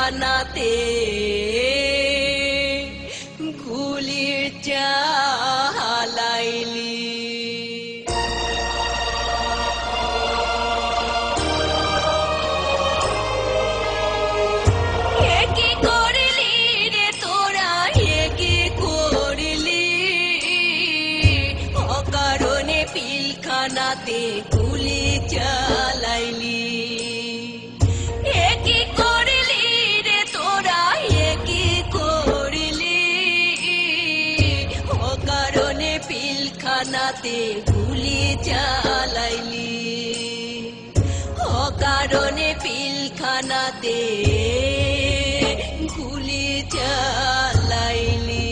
পিলখানাতে গুলির চালাইলি। কি করলি রে তোরা, কি করলি, অকারণে পিলখানাতে গুলি চালাইলি। কি করলি রে তোরা, কি করলি, অকারণে পিলখানাতে গুলি চালাইলি, অকারণে পিলখানাতে গুলি চালাইলি।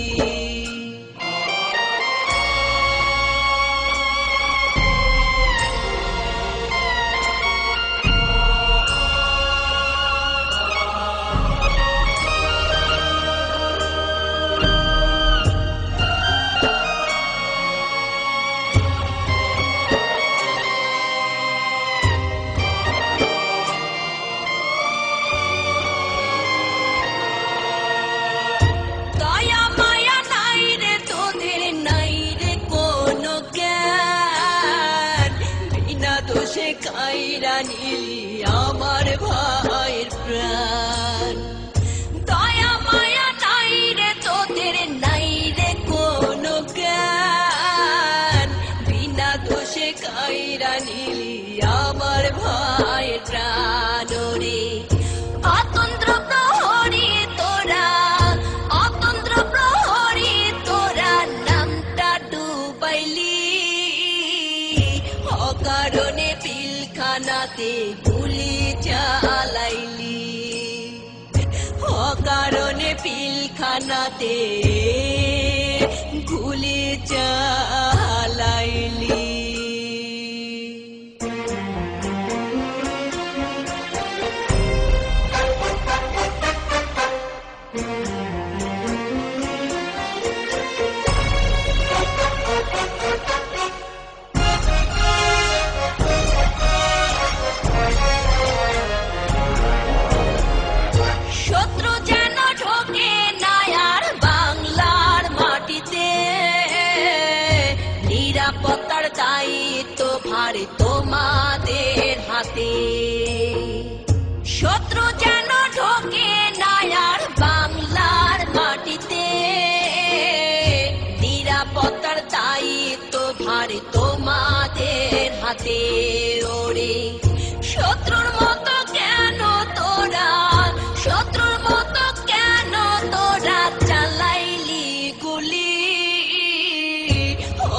কাইরা নিলি আমার ভাইয়ের প্রাণ, দয়া মায়া নাই রে তোদের, নাই রে কোনো জ্ঞান, বিনা দোষে কাইরা নিলি আমার ভাইয়ের প্রাণ। রে অতন্ত্র প্রহরী তোরা, অতন্ত্র প্রহরী তোরা, নামটা ডুবাইলি, অকারণে পিলখানাতে গুলি চালাইলি, অকারণে পিলখানাতে গুলি চালাইলি। শত্রু যেন ঢোকে না আর বাংলার মাটিতে, নিরাপত্তার দায়িত্ব ভার তোমাদের হাতে। শত্রু যেন ঢোকে না আর বাংলার মাটিতে, নিরাপত্তার দায়িত্ব ভার তোমাদের হাতে। ওরে শত্রুর মতো কেন তোরা, শত্রুর মতো কেন তোরা চালাইলি গুলি,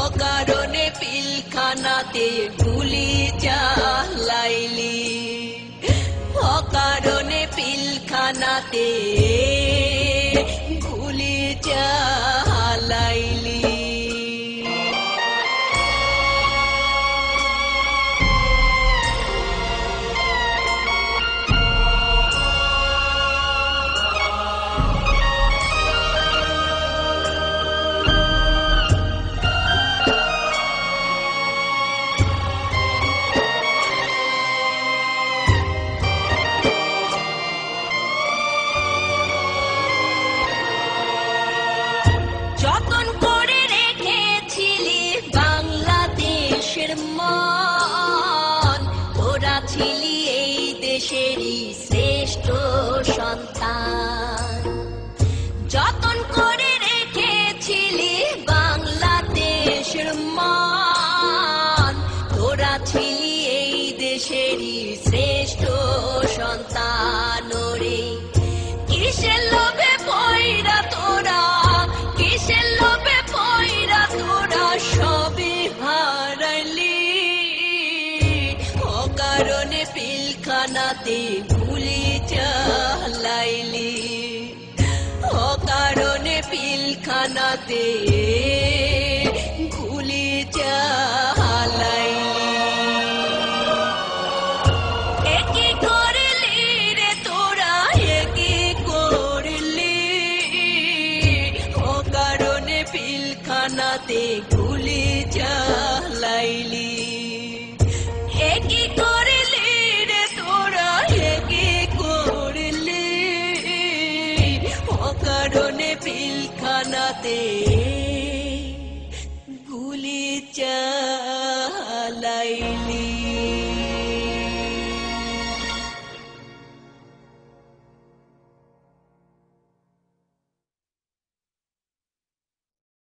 অকারণে পিলখানাতে গুলি চালাইলি, অকারণে পিলখানাতে গুলি চালাইলি। যতন করে রেখেছিলি বাংলাদেশের মান, তোরা ছিলি এই দেশেরই শ্রেষ্ঠ সন্তান। যতন করে রেখেছিলি বাংলাদেশের মান, তোরা ছিলি এই দেশেরই শ্রেষ্ঠ সন্তান। রে কিসের লোভে পয়রা তোরা, কিসের লোভে পয়রা তোরা সবই হারাইলি, অকারণে পিলখানাতে গুলি চালাইলি, অকারণে পিলখানাতে গুলি চালাইলি। কি করলি রে তোরা, কি করলি, অকারণে পিলখানাতে গুলি চালাইলি। কি করলি রে তোরা, কি করলি, হাতে গুলি চালাইল